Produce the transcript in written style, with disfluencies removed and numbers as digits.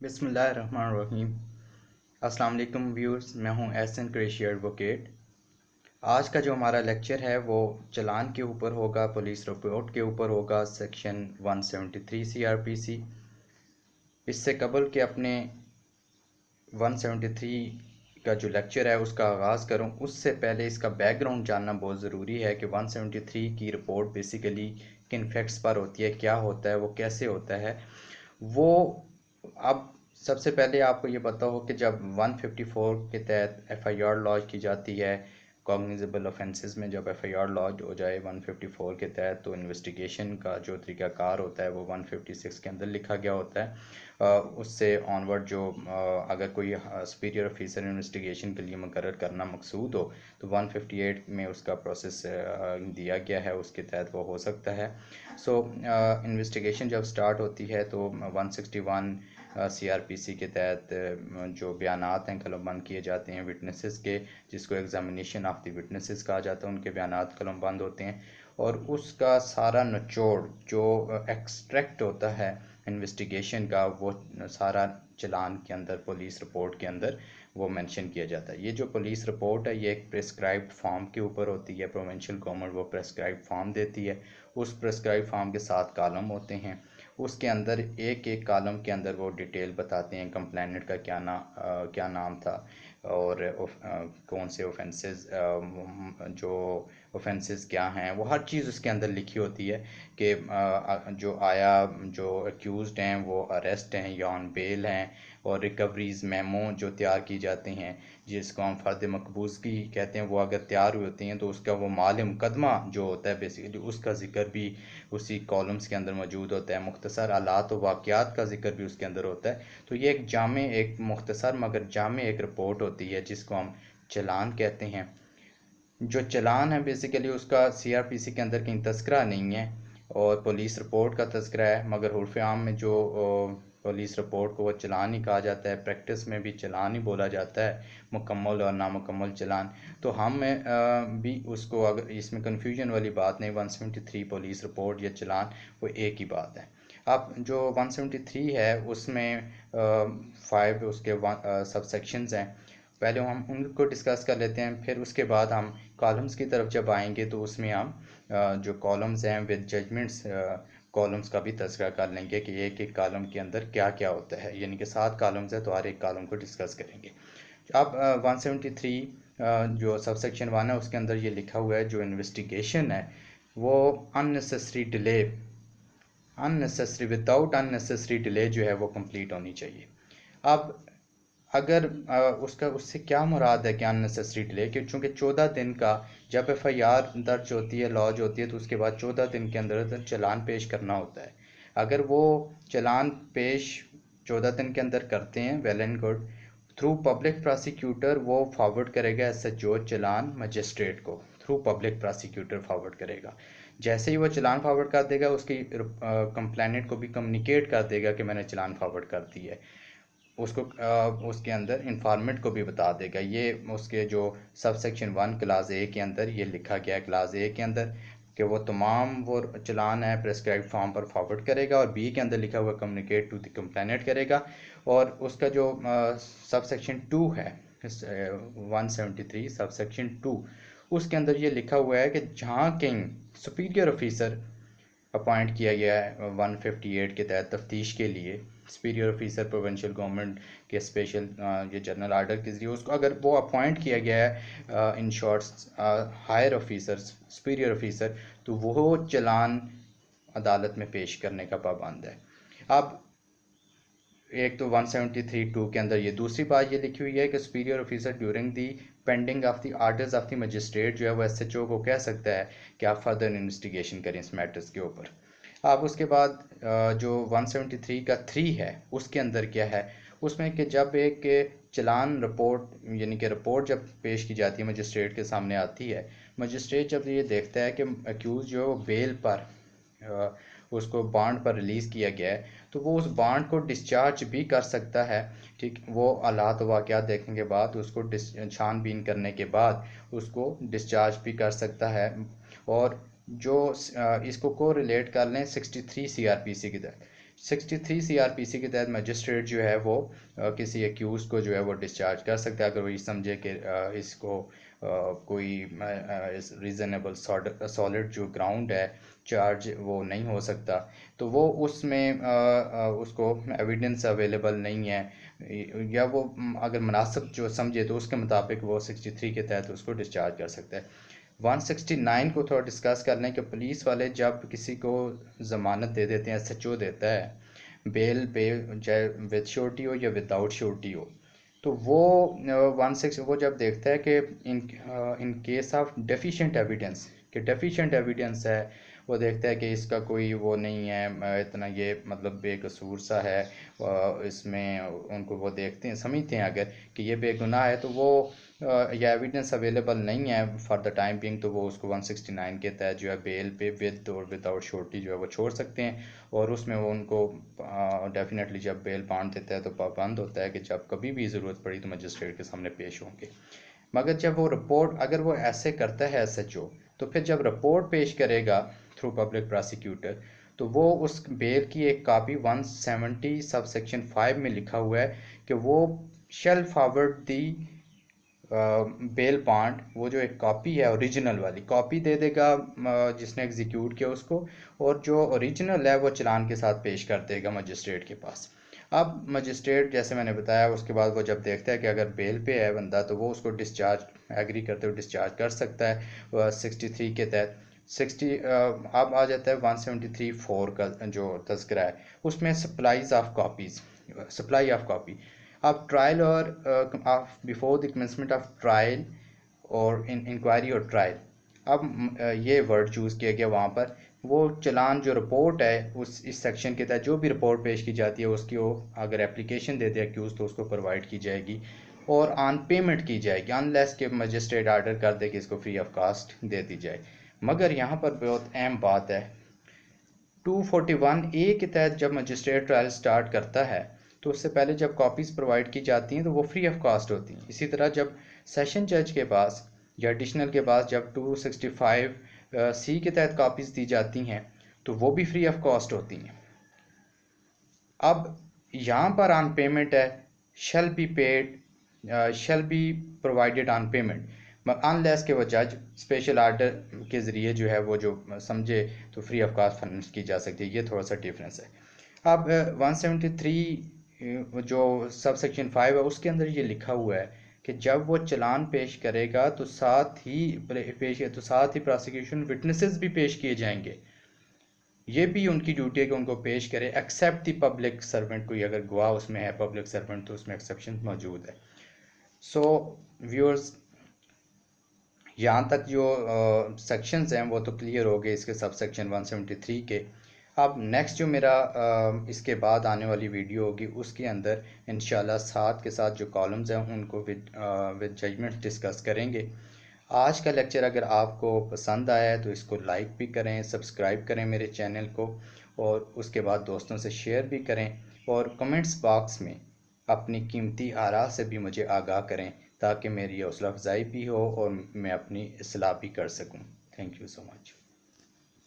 बिस्मिल्लाहिर्रहमानिर्रहीम। अस्सलाम वालेकुम व्यूअर्स, मैं हूं एहसन कुरैशी एडवोकेट। आज का जो हमारा लेक्चर है वो चालान के ऊपर होगा, पुलिस रिपोर्ट के ऊपर होगा, सेक्शन 173 सीआरपीसी। इससे कबल के अपने 173 का जो लेक्चर है उसका आगाज़ करूं, उससे पहले इसका बैकग्राउंड जानना बहुत ज़रूरी है कि 173 की रिपोर्ट बेसिकली किन फैक्ट्स पर होती है, क्या होता है, वो कैसे होता है वो। अब सबसे पहले आपको ये पता हो कि जब 154 के तहत एफआईआर लॉन्च की जाती है, कॉग्निजेबल ऑफेंसेस में जब एफआईआर लॉन्च हो जाए 154 के तहत, तो इन्वेस्टिगेशन का जो तरीक़ाकार होता है वो 156 के अंदर लिखा गया होता है। उससे ऑनवर्ड जो अगर कोई सुपीरियर ऑफिसर इन्वेस्टिगेशन के लिए मुकर्रर करना मकसूद हो तो 158 में उसका प्रोसेस दिया गया है, उसके तहत वो हो सकता है। सो इन्वेस्टिगेशन जब स्टार्ट होती है तो 161 सीआरपीसी के तहत जो बयानात हैं कलमबंद किए जाते हैं विटनेसेस के, जिसको एग्जामिनेशन ऑफ द विटनेसेस कहा जाता है, उनके बयानात कलमबंद होते हैं और उसका सारा निचोड़ जो एक्सट्रैक्ट होता है इन्वेस्टिगेशन का, वो सारा चालान के अंदर, पुलिस रिपोर्ट के अंदर वो मेंशन किया जाता है। ये जो पुलिस रिपोर्ट है ये एक प्रेस्क्राइब्ड फॉर्म के ऊपर होती है, प्रोविंशियल गवर्नमेंट वो प्रेस्क्राइब्ड फॉर्म देती है। उस प्रेस्क्राइब्ड फॉर्म के 7 कॉलम होते हैं, उसके अंदर एक एक कॉलम के अंदर वो डिटेल बताते हैं कंप्लेनेंट का क्या नाम था और कौन से ऑफेंसेस, जो ऑफेंसेस क्या हैं, वो हर चीज़ उसके अंदर लिखी होती है कि जो आया, जो अक्यूज़्ड हैं वो अरेस्ट हैं या ऑन बेल हैं, और रिकवरीज मेमो जो तैयार की जाती हैं जिसको हम फ़र्द मकबूज़गी कहते हैं, वो अगर तैयार हुई होती हैं तो उसका वो माल मुकदमा जो होता है बेसिकली उसका ज़िक्र भी उसी कॉलम्स के अंदर मौजूद होता है। मुख्तसर हालात व वाक़यात का ज़िक्र भी उसके अंदर होता है। तो ये एक जामे, एक मुख्तसर मगर जामे एक रिपोर्ट होती है जिसको हम चालान कहते हैं। जो चालान है बेसिकली उसका सीआरपीसी के अंदर कहीं तस्करा नहीं है और पुलिस रिपोर्ट का तस्करा है, मगर उर्फ़ आम में जो पुलिस रिपोर्ट को वो चालान ही कहा जाता है, प्रैक्टिस में भी चालान ही बोला जाता है, मुकम्मल और नामुकम्मल चालान। तो हम भी उसको, अगर इसमें कन्फ्यूजन वाली बात नहीं, 173 पुलिस रिपोर्ट या चालान वो एक ही बात है। अब जो 173 है उसमें 5 उसके सब सेक्शंस हैं। पहले हम उनको डिस्कस कर लेते हैं, फिर उसके बाद हम कॉलम्स की तरफ जब आएंगे तो उसमें हम जो कॉलम्स हैं विद जजमेंट्स कॉलम्स का भी तज़किरा कर लेंगे कि एक एक कॉलम के अंदर क्या क्या होता है, यानी कि 7 कॉलम्स हैं तो हर एक कॉलम को डिस्कस करेंगे। अब 173 जो सब सेक्शन 1 है उसके अंदर ये लिखा हुआ है जो इन्वेस्टिगेशन है वो unnecessary delay, without unnecessary delay जो है वो कंप्लीट होनी चाहिए। अब अगर उसका उससे क्या मुराद है कि अननेसेसरी डिले, कि चूँकि 14 दिन का जब एफआईआर दर्ज होती है, लॉज होती है, तो उसके बाद 14 दिन के अंदर चालान पेश करना होता है। अगर वो चालान पेश 14 दिन के अंदर करते हैं, well and good. Through public prosecutor वो फॉरवर्ड करेगा एसएचओ चालान मजिस्ट्रेट को, थ्रू पब्लिक प्रोसिक्यूटर फॉरवर्ड करेगा। जैसे ही वो चालान फॉरवर्ड कर देगा उसकी कंप्लेनेंट को भी कम्युनिकेट कर देगा कि मैंने चालान फॉरवर्ड कर दी है, उसको उसके अंदर इंफॉर्मेंट को भी बता देगा। ये उसके जो सब सेक्शन 1 क्लास ए के अंदर ये लिखा गया है, क्लास ए के अंदर, कि वो तमाम वो चलान है प्रेस्क्राइब फॉर्म पर फॉरवर्ड करेगा, और बी के अंदर लिखा हुआ कम्युनिकेट टू द कंप्लेनेंट करेगा। और उसका जो सब सेक्शन 2 है 173 सब सेक्शन 2, उसके अंदर ये लिखा हुआ है कि जहाँ कहीं सुपीरियर ऑफिसर अपॉइंट किया गया है 158 के तहत तफ्तीश के लिए, सुपीरियर ऑफिसर प्रोविंशियल गवर्नमेंट के स्पेशल ये जनरल आर्डर के ज़रिए उसको अगर वो अपॉइंट किया गया है, in shorts higher officer, superior officer, तो वो चालान अदालत में पेश करने का पाबंद है। अब एक तो 173(2) के अंदर ये दूसरी बात ये लिखी हुई है कि superior officer during the pending of the orders of the magistrate जो है वो एसएचओ को कह सकता है कि आप फर्दर इन्वेस्टिगेशन करें इस मैटर्स के ऊपर। अब उसके बाद जो 173 का 3 है उसके अंदर क्या है, उसमें कि जब एक चालान रिपोर्ट यानी कि रिपोर्ट जब पेश की जाती है मजिस्ट्रेट के सामने आती है, मजिस्ट्रेट जब ये देखता है कि अक्यूज़ जो है वो बेल पर उसको बॉन्ड पर रिलीज़ किया गया है, तो वो उस बॉन्ड को डिस्चार्ज भी कर सकता है। ठीक, वो हालात वाक़यात देखने के बाद उसको छानबीन करने के बाद उसको डिस्चार्ज भी कर सकता है। और जो इसको को रिलेट कर लें 63 सीआरपीसी की तरह, 63 CRPC के तहत मजिस्ट्रेट जो है वो किसी एक्यूज को जो है वो डिस्चार्ज कर सकता है अगर वो ये समझे कि इसको कोई रीज़नेबल सॉलिड जो ग्राउंड है चार्ज वो नहीं हो सकता, तो वो उसमें उसको एविडेंस अवेलेबल नहीं है या वो अगर मुनासिब जो समझे तो उसके मुताबिक वो 63 के तहत उसको डिस्चार्ज कर सकता है। 169 को थोड़ा डिस्कस कर लें कि पुलिस वाले जब किसी को ज़मानत दे देते हैं, SHO देता है बेल पे, चाहे विद श्योरिटी हो या विदाउट श्योरिटी हो, तो वो 16 वो जब देखता है कि in case of deficient evidence, कि डेफिशिएंट एविडेंस है, वो देखता है कि इसका कोई वो नहीं है इतना ये मतलब बेकसूर सा है, इसमें उनको वो देखते हैं समझते हैं अगर कि ये बेगुनाह है, तो वो या एविडेंस अवेलेबल नहीं है फॉर द टाइम बिंग, तो वो उसको 169 के तहत जो है बेल पे विद और विदाउट श्योरिटी जो है वो छोड़ सकते हैं। और उसमें वो उनको डेफिनेटली जब बेल बांध देता है तो पाबंद होता है कि जब कभी भी ज़रूरत पड़ी तो मजिस्ट्रेट के सामने पेश होंगे। मगर जब वो रिपोर्ट अगर वो ऐसे करता है SHO, तो फिर जब रिपोर्ट पेश करेगा थ्रू पब्लिक प्रोसिक्यूटर, तो वो उस बेल की एक कॉपी 170 सब सेक्शन 5 में लिखा हुआ है कि वो shall forward the bail bond, वो जो एक कॉपी है ओरिजिनल वाली कॉपी दे देगा जिसने एग्जीक्यूट किया उसको, और जो ओरिजिनल है वो चालान के साथ पेश कर देगा मजिस्ट्रेट के पास। अब मजिस्ट्रेट जैसे मैंने बताया उसके बाद वो जब देखता है कि अगर बेल पे है बंदा तो वो उसको डिस्चार्ज एग्री करते हुए डिस्चार्ज कर सकता है 63 के तहत। 60 अब आ जाता है 173(4) का जो तस्करा है, उसमें supplies of copies, supply of copy. अब ट्रायल और before the commencement of trial और इन इंक्वायरी और ट्रायल, अब ये वर्ड चूज़ किया गया वहाँ पर, वो चालान जो रिपोर्ट है उस इस सेक्शन के तहत जो भी रिपोर्ट पेश की जाती है उसकी वो अगर एप्लीकेशन दे दे एक्यूज तो उसको प्रोवाइड की जाएगी और ऑन पेमेंट की जाएगी, अनलेस के मजिस्ट्रेट आर्डर कर दे कि इसको फ्री ऑफ कास्ट दे दी जाए। मगर यहाँ पर बहुत अहम बात है, 241A के तहत जब मजिस्ट्रेट ट्रायल स्टार्ट करता है तो उससे पहले जब कॉपीज़ प्रोवाइड की जाती हैं तो वो फ्री ऑफ कास्ट होती हैं। इसी तरह जब सेशन जज के पास या एडिशनल के पास जब 265C के तहत कॉपीज़ दी जाती हैं तो वो भी फ्री ऑफ कॉस्ट होती हैं। अब यहाँ पर ऑन पेमेंट है, shall be paid, shall be provided on payment, unless के वो जज स्पेशल आर्डर के ज़रिए जो है वो जो समझे तो फ्री ऑफ कास्ट फर्निश की जा सकती है। ये थोड़ा सा डिफरेंस है। अब 173 जो सब सेक्शन 5 है उसके अंदर ये लिखा हुआ है कि जब वो चालान पेश करेगा तो साथ ही प्रोसिक्यूशन विटनेसेस भी पेश किए जाएंगे। ये भी उनकी ड्यूटी है कि उनको पेश करे, एक्सेप्ट दी पब्लिक सर्वेंट, कोई अगर गवाह उसमें है पब्लिक सर्वेंट तो उसमें एक्सेप्शन मौजूद है। सो व्यूअर्स, यहाँ तक जो सेक्शंस हैं वो तो क्लियर हो गए इसके सब सेक्शन 173 के। अब नेक्स्ट जो मेरा इसके बाद आने वाली वीडियो होगी उसके अंदर इंशाल्लाह साथ के साथ जो कॉलम्स हैं उनको विद जजमेंट डिस्कस करेंगे। आज का लेक्चर अगर आपको पसंद आया है तो इसको लाइक भी करें, सब्सक्राइब करें मेरे चैनल को, और उसके बाद दोस्तों से शेयर भी करें, और कमेंट्स बॉक्स में अपनी कीमती आरा से भी मुझे आगाह करें ताकि मेरी हौसला अफजाई भी हो और मैं अपनी इस्लाह भी कर सकूं। Thank you so much.